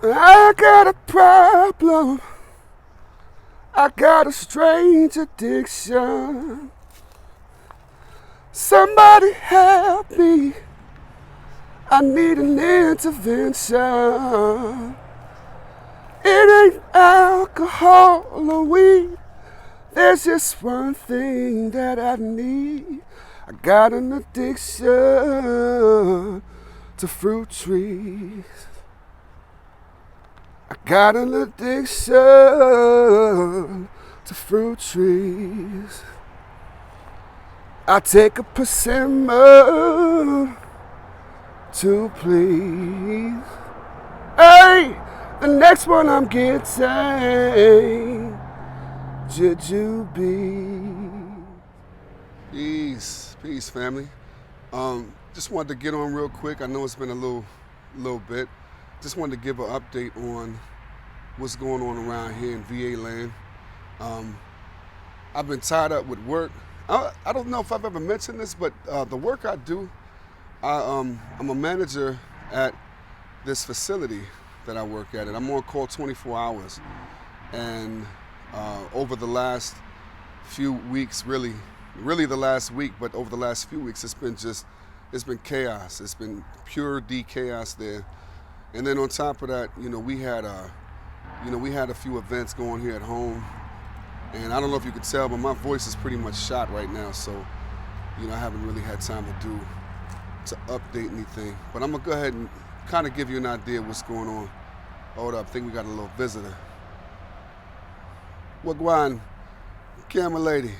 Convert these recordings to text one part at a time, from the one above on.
I got a problem. I got a strange addiction. Somebody help me. I need an intervention. It ain't alcohol or weed. There's just one thing that I need. I got an addiction to fruit trees. I got an addiction to fruit trees. I take a persimmon to please. Hey, the next one I'm getting jujube. Peace, family. Just wanted to get on real quick. I know it's been a little bit. Just wanted to give an update on what's going on around here in VA land. I've been tied up with work. I don't know if I've ever mentioned this, but the work I do, I'm a manager at this facility that I work at, and I'm on call 24 hours. And over the last few weeks, really the last week, but over the last few weeks, it's been chaos. It's been pure chaos there. And then on top of that, we had a few events going here at home. And I don't know if you could tell, but my voice is pretty much shot right now. So, I haven't really had time to update anything. But I'm gonna go ahead and kind of give you an idea of what's going on. Hold up, I think we got a little visitor. Wagwan, camera lady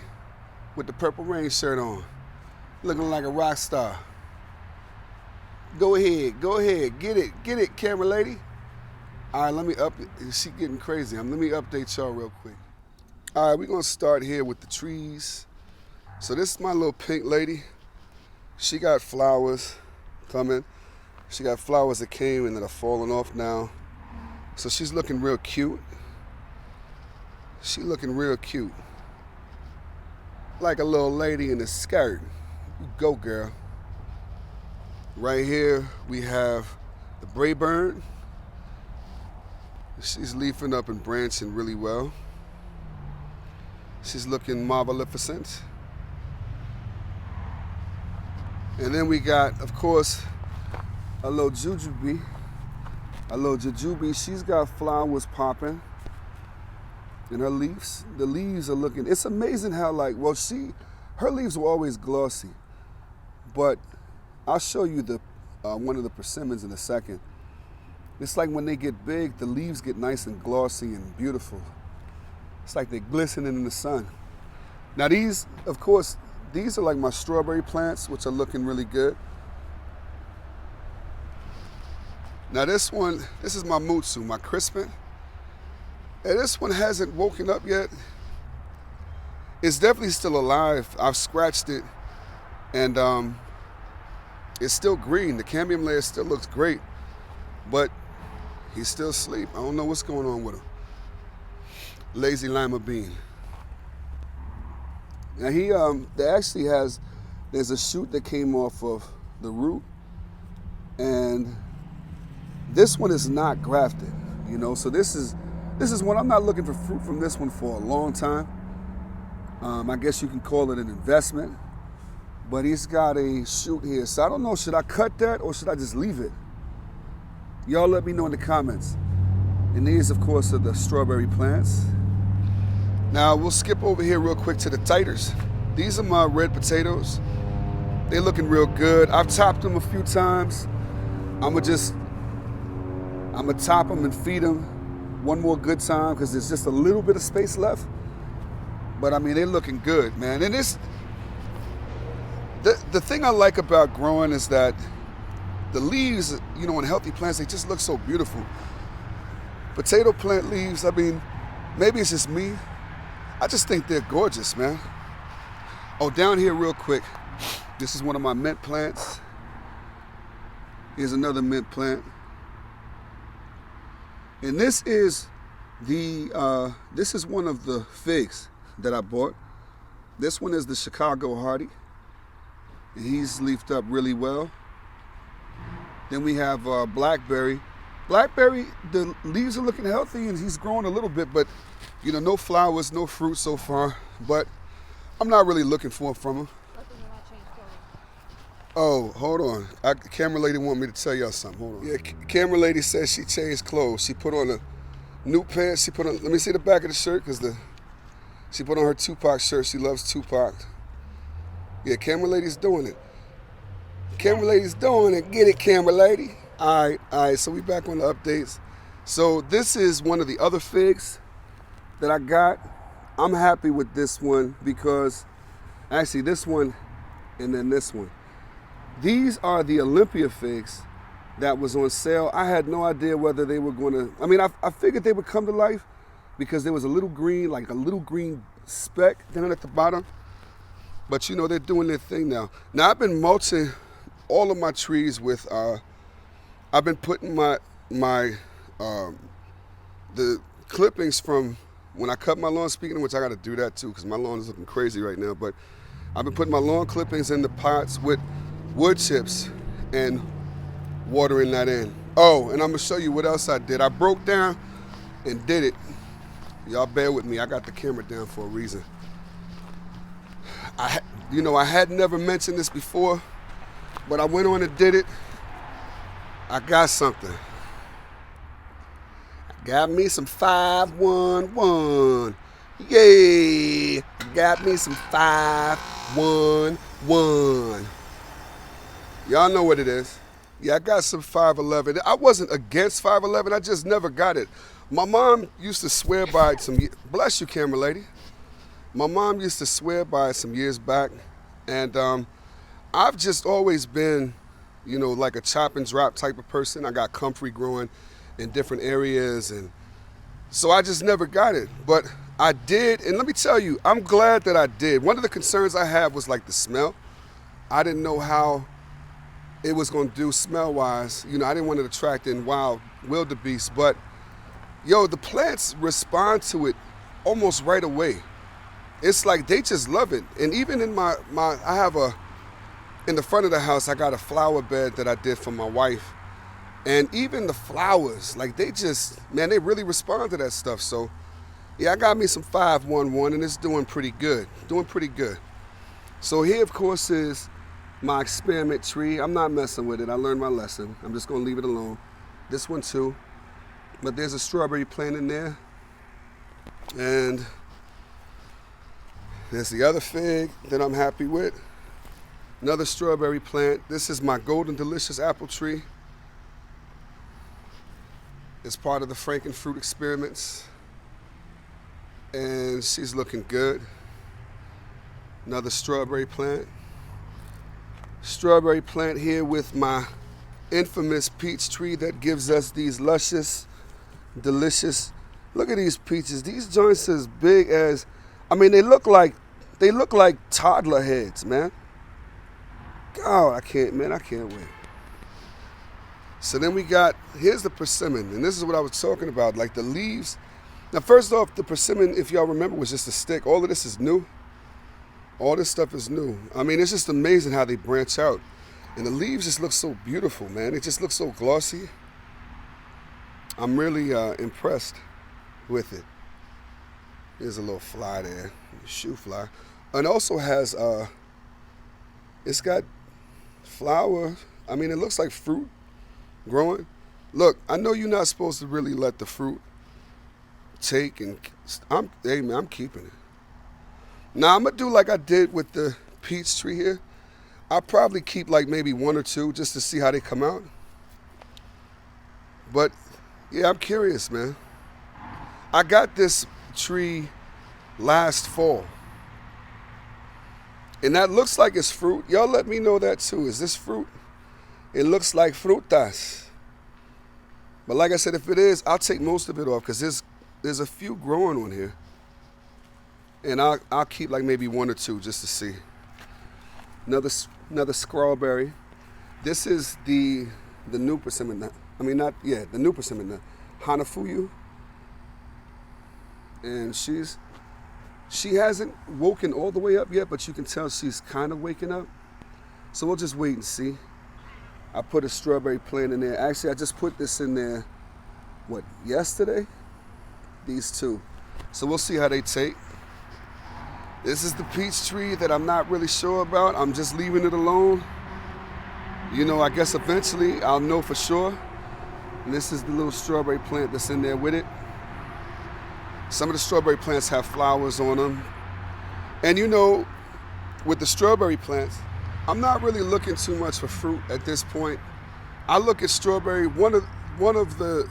with the Purple Rain shirt on, looking like a rock star. Go ahead, get it, camera lady. All right, let me she getting crazy. Let me update y'all real quick. All right, we're gonna start here with the trees. So this is my little pink lady. She got flowers coming. She got flowers that came and that are falling off now. So she's looking real cute. She looking real cute. Like a little lady in a skirt. You go, girl. Right here we have the Brayburn. She's leafing up and branching really well. She's looking marvelificent. And then we got, of course, a little jujube. She's got flowers popping. And her leaves, the leaves are looking, it's amazing how her leaves were always glossy. But I'll show you one of the persimmons in a second. It's like when they get big, the leaves get nice and glossy and beautiful. It's like they're glistening in the sun. Now these, of course, these are like my strawberry plants, which are looking really good. Now this is my mutsu, my crispin. And this one hasn't woken up yet. It's definitely still alive. I've scratched it, and it's still green. The cambium layer still looks great, but he's still asleep. I don't know what's going on with him. Lazy lima bean. Now there's a shoot that came off of the root, and this one is not grafted, so this is one. I'm not looking for fruit from this one for a long time. I guess you can call it an investment, but he's got a shoot here. So I don't know, should I cut that or should I just leave it? Y'all let me know in the comments. And these, of course, are the strawberry plants. Now we'll skip over here real quick to the titers. These are my red potatoes. They're looking real good. I've topped them a few times. I'm gonna top them and feed them one more good time because there's just a little bit of space left. But I mean, they're looking good, man. And the thing I like about growing is that the leaves, on healthy plants, they just look so beautiful. Potato plant leaves, I mean, maybe it's just me. I just think they're gorgeous, man. Oh, down here real quick. This is one of my mint plants. Here's another mint plant. And this is one of the figs that I bought. This one is the Chicago Hardy. And he's leafed up really well. Then we have blackberry. Blackberry, the leaves are looking healthy and he's growing a little bit, but no flowers, no fruit so far. But I'm not really looking for it from him. Oh, hold on. Camera lady want me to tell y'all something. Hold on. Yeah, camera lady says she changed clothes. She put on a new pants. Let me see the back of the shirt because she put on her Tupac shirt. She loves Tupac. Yeah, camera lady's doing it. Camera lady's doing it. Get it, camera lady. All right. So we back on the updates. So this is one of the other figs that I got. I'm happy with this one because actually this one and then this one. These are the Olympia figs that was on sale. I had no idea whether they were going to, I figured they would come to life because there was a little green speck down at the bottom. But they're doing their thing now. Now I've been mulching all of my trees with, I've been putting the clippings from when I cut my lawn, speaking of which I got to do that too because my lawn is looking crazy right now. But I've been putting my lawn clippings in the pots with wood chips and watering that in. Oh, and I'm gonna show you what else I did. I broke down and did it. Y'all bear with me. I got the camera down for a reason. I had never mentioned this before, but I went on and did it. I got something. I got me some 511. Yay! Got me some 511. Y'all know what it is. Yeah, I got some 511. I wasn't against 511. I just never got it. My mom used to swear by it bless you, camera lady. My mom used to swear by it some years back. And I've just always been, like a chop and drop type of person. I got comfrey growing in different areas. And so I just never got it. But I did. And let me tell you, I'm glad that I did. One of the concerns I had was like the smell. I didn't know how it was going to do smell-wise. I didn't want to attract in wild wildebeest, but the plants respond to it almost right away. It's like they just love it. And even in I have in the front of the house, I got a flower bed that I did for my wife. And even the flowers, like they really respond to that stuff. So yeah, I got me some 511 and it's doing pretty good. So here, of course, is my experiment tree. I'm not messing with it. I learned my lesson. I'm just gonna leave it alone. This one too. But there's a strawberry plant in there. And there's the other fig that I'm happy with. Another strawberry plant. This is my Golden Delicious apple tree. It's part of the Frankenfruit experiments. And she's looking good. Another strawberry plant. Strawberry plant here with my infamous peach tree that gives us these luscious, delicious. Look at these peaches. These joints are as big as, they look like toddler heads, man. God, I can't wait. So then here's the persimmon, and this is what I was talking about, like the leaves. Now, first off, the persimmon, if y'all remember, was just a stick. All of this is new. All this stuff is new. It's just amazing how they branch out. And the leaves just look so beautiful, man. It just looks so glossy. I'm really impressed with it. There's a little fly there, a shoe fly. And it also has, it's got flower. It looks like fruit growing. Look, I know you're not supposed to really let the fruit take and, I'm keeping it. Now, I'm going to do like I did with the peach tree here. I'll probably keep like maybe one or two just to see how they come out. But, yeah, I'm curious, man. I got this tree last fall. And that looks like it's fruit. Y'all let me know that too. Is this fruit? It looks like frutas. But like I said, if it is, I'll take most of it off because there's a few growing on here. And I'll keep like maybe one or two just to see. Another strawberry. This is the new persimmon nut. The new persimmon nut. Hanafuyu. And she hasn't woken all the way up yet, but you can tell she's kind of waking up. So we'll just wait and see. I put a strawberry plant in there. Actually, I just put this in there yesterday? These two. So we'll see how they take. This is the peach tree that I'm not really sure about. I'm just leaving it alone. I guess eventually I'll know for sure. And this is the little strawberry plant that's in there with it. Some of the strawberry plants have flowers on them. And with the strawberry plants, I'm not really looking too much for fruit at this point. I look at strawberry, one of the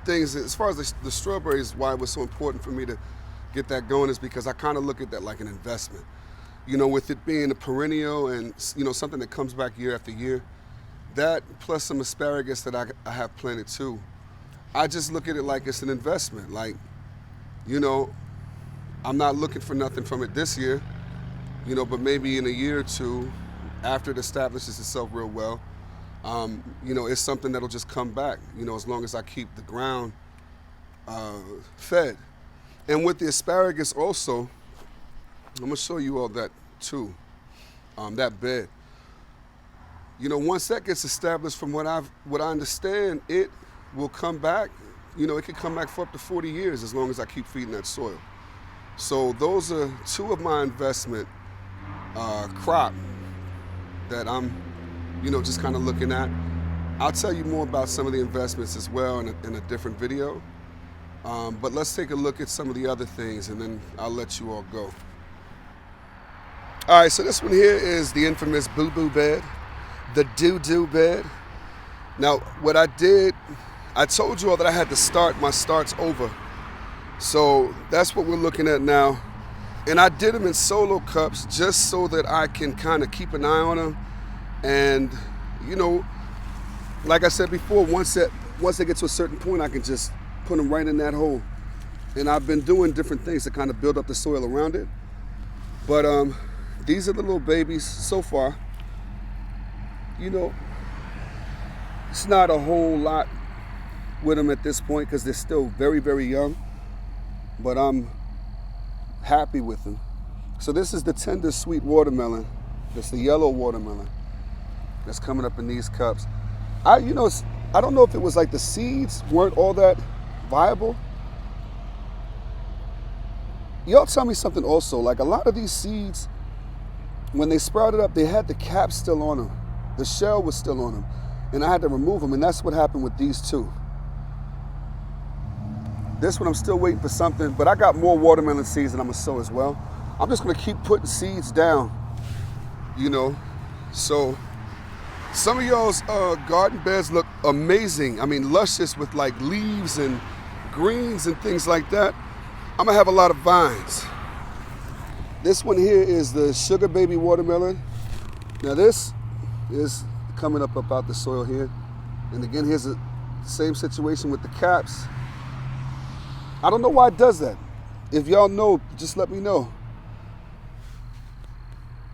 things, as far as the strawberries, why it was so important for me to get that going is because I kind of look at that like an investment. With it being a perennial and, something that comes back year after year, that plus some asparagus that I have planted too. I just look at it like it's an investment. Like, I'm not looking for nothing from it this year, but maybe in a year or two, after it establishes itself real well, it's something that'll just come back, as long as I keep the ground fed. And with the asparagus also, I'm gonna show you all that too, that bed. Once that gets established, from what I understand, it will come back. It could come back for up to 40 years as long as I keep feeding that soil. So those are two of my investment crop that I'm, just kind of looking at. I'll tell you more about some of the investments as well in a different video. But let's take a look at some of the other things and then I'll let you all go. All right, so this one here is the infamous boo-boo bed, the doo-doo bed. Now, what I did, I told you all that I had to start my starts over. So that's what we're looking at now. And I did them in solo cups just so that I can kind of keep an eye on them. And, like I said before, once they get to a certain point, I can just put them right in that hole. And I've been doing different things to kind of build up the soil around it. But these are the little babies so far. It's not a whole lot with them at this point because they're still very, very young. But I'm happy with them. So this is the tender sweet watermelon. That's the yellow watermelon that's coming up in these cups. I don't know if it was like the seeds weren't all that viable. Y'all tell me something also. Like a lot of these seeds, when they sprouted up, they had the cap still on them. The shell was still on them. And I had to remove them. And that's what happened with these two. This one I'm still waiting for something, but I got more watermelon seeds that I'm gonna sow as well. I'm just gonna keep putting seeds down, So some of y'all's garden beds look amazing. I mean, luscious with like leaves and greens and things like that. I'm gonna have a lot of vines. This one here is the sugar baby watermelon. Now this is coming up out the soil here. And again, here's the same situation with the caps. I don't know why it does that. If y'all know, just let me know.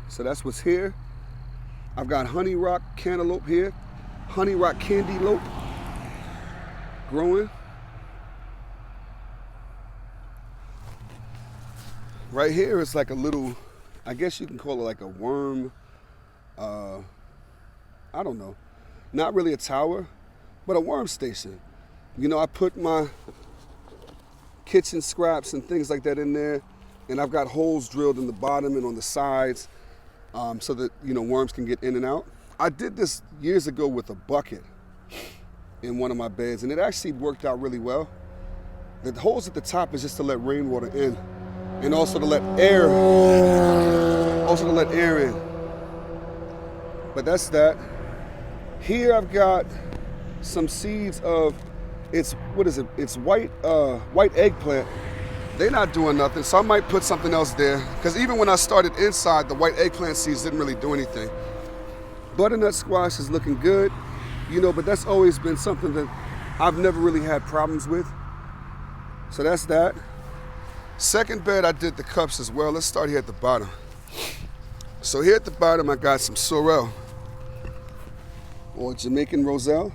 So that's what's here. I've got honey rock cantaloupe here. Honey rock candylope growing. Right here is like a little, I guess you can call it like a worm. I don't know. Not really a tower, but a worm station. I put my kitchen scraps and things like that in there, and I've got holes drilled in the bottom and on the sides so that worms can get in and out. I did this years ago with a bucket in one of my beds, and it actually worked out really well. The holes at the top is just to let rainwater in, and also to let air in. But that's that. Here I've got some seeds of It's white eggplant. They're not doing nothing, so I might put something else there. Because even when I started inside, the white eggplant seeds didn't really do anything. Butternut squash is looking good, but that's always been something that I've never really had problems with. So that's that. Second bed, I did the cups as well. Let's start here at the bottom. So here at the bottom, I got some sorrel, or Jamaican roselle.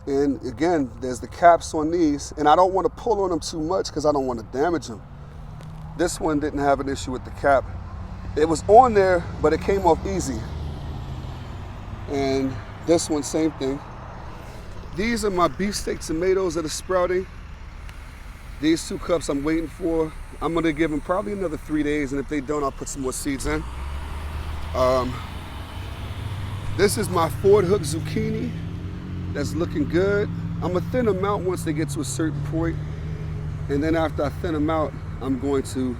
And again, there's the caps on these, and I don't want to pull on them too much because I don't want to damage them. This one didn't have an issue with the cap. It was on there, but it came off easy. And this one, same thing. These are my beefsteak tomatoes that are sprouting. These 2 cups I'm waiting for. I'm gonna give them probably another 3 days, and if they don't, I'll put some more seeds in. This is my Ford Hook zucchini. That's looking good. I'm gonna thin them out once they get to a certain point. And then after I thin them out, I'm going to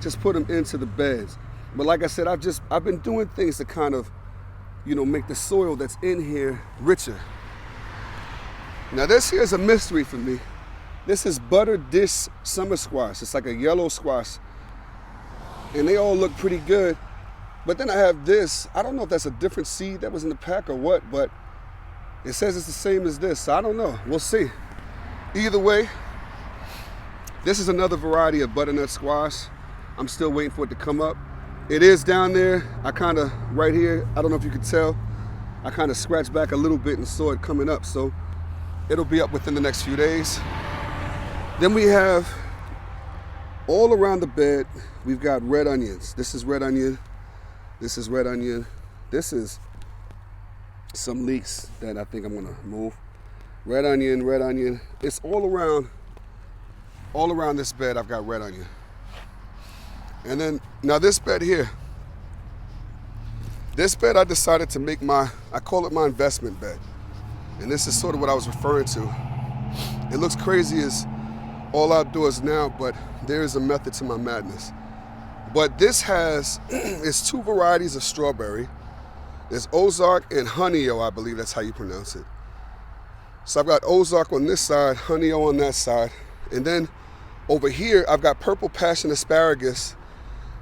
just put them into the beds. But like I said, I've been doing things to kind of, make the soil that's in here richer. Now this here is a mystery for me. This is butter dish summer squash. It's like a yellow squash. And they all look pretty good. But then I have this. I don't know if that's a different seed that was in the pack or what, but it says it's the same as this. So I don't know. We'll see. Either way, this is another variety of butternut squash. I'm still waiting for it to come up. It is down there. I kind of, right here, I don't know if you can tell, I kind of scratched back a little bit and saw it coming up. So it'll be up within the next few days. Then we have, all around the bed, we've got red onions. This is red onion. This is red onion. This is some leeks that I think I'm gonna move. Red onion, red onion. It's all around this bed I've got red onion. And then, now this bed here, this bed I decided to make I call it my investment bed. And this is sort of what I was referring to. It looks crazy as all outdoors now, but there is a method to my madness. But this has, it's 2 varieties of strawberry. There's Ozark and Honeyo, I believe that's how you pronounce it. So I've got Ozark on this side, Honeyo on that side. And then over here, I've got purple passion asparagus,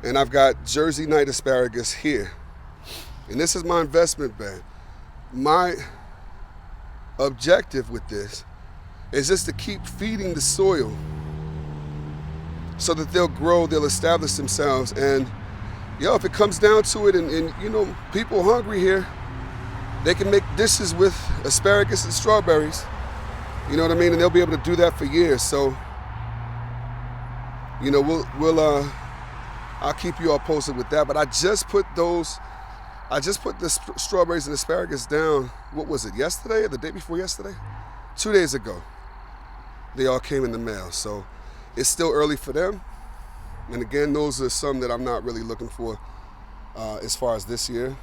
and I've got Jersey night asparagus here. And this is my investment bed. My objective with this is just to keep feeding the soil so that they'll grow, they'll establish themselves. And if it comes down to it, and people hungry here, they can make dishes with asparagus and strawberries. You know what I mean? And they'll be able to do that for years. So, I'll keep you all posted with that. But I just put the strawberries and asparagus down, what was it, yesterday or the day before yesterday? 2 days ago. They all came in the mail. So it's still early for them. And again, those are some that I'm not really looking for as far as this year.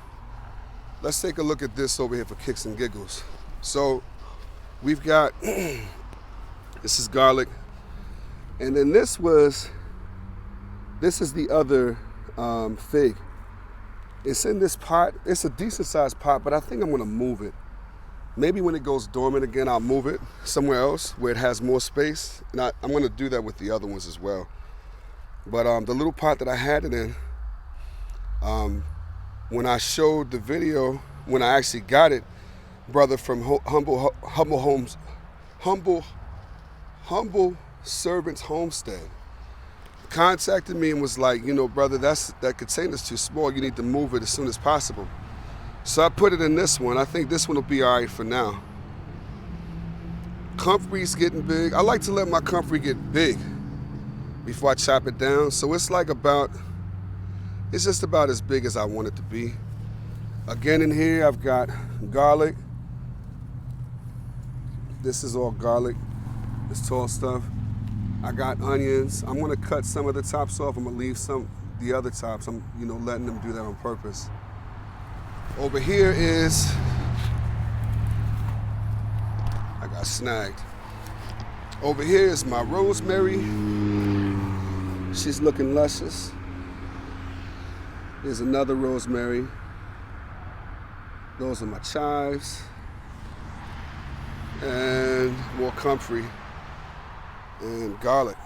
Let's take a look at this over here for kicks and giggles. So we've got, this is garlic. And then this is the other fig. It's in this pot. It's a decent sized pot, but I think I'm gonna move it. Maybe when it goes dormant again, I'll move it somewhere else where it has more space. And I'm gonna do that with the other ones as well. But the little pot that I had it in, when I showed the video, when I actually got it, brother from Humble Servants Homestead contacted me and was like, brother, that container's too small. You need to move it as soon as possible. So I put it in this one. I think this one will be all right for now. Comfrey's getting big. I like to let my comfrey get big before I chop it down. So it's it's just about as big as I want it to be. Again, in here, I've got garlic. This is all garlic, this tall stuff. I got onions. I'm gonna cut some of the tops off. I'm gonna leave the other tops. I'm, letting them do that on purpose. Over here is, I got snagged. Over here is my rosemary. She's looking luscious. There's another rosemary. Those are my chives. And more comfrey and garlic.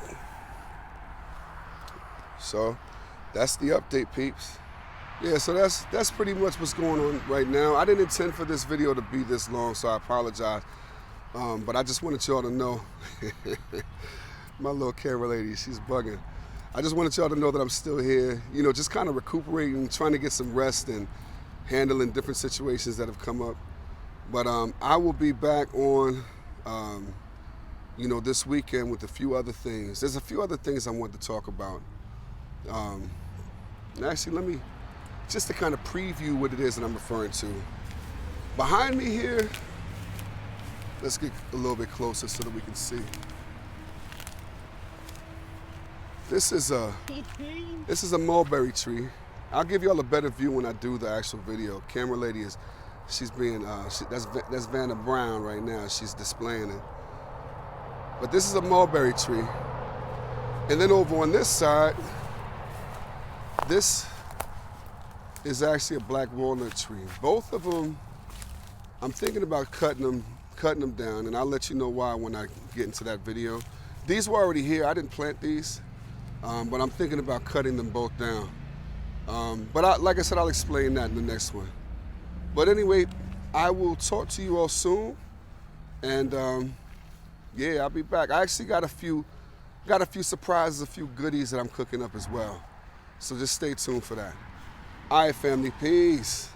So that's the update, peeps. Yeah, so that's pretty much what's going on right now. I didn't intend for this video to be this long, so I apologize. But I just wanted y'all to know, my little camera lady, she's bugging. I just wanted y'all to know that I'm still here, just kind of recuperating, trying to get some rest and handling different situations that have come up. But I will be back on, this weekend with a few other things. There's a few other things I want to talk about. Actually, just to kind of preview what it is that I'm referring to. Behind me here Let's get a little bit closer so that we can see. This is a mulberry tree. I'll give y'all a better view when I do the actual video. Camera lady she's being, that's Vanna Brown right now. She's displaying it. But this is a mulberry tree. And then over on this side, this is actually a black walnut tree. Both of them, I'm thinking about cutting them down, and I'll let you know why when I get into that video. These were already here. I didn't plant these, but I'm thinking about cutting them both down. Like I said, I'll explain that in the next one. But anyway, I will talk to you all soon, and yeah, I'll be back. I actually got a few surprises, a few goodies that I'm cooking up as well. So just stay tuned for that. All right, family, peace.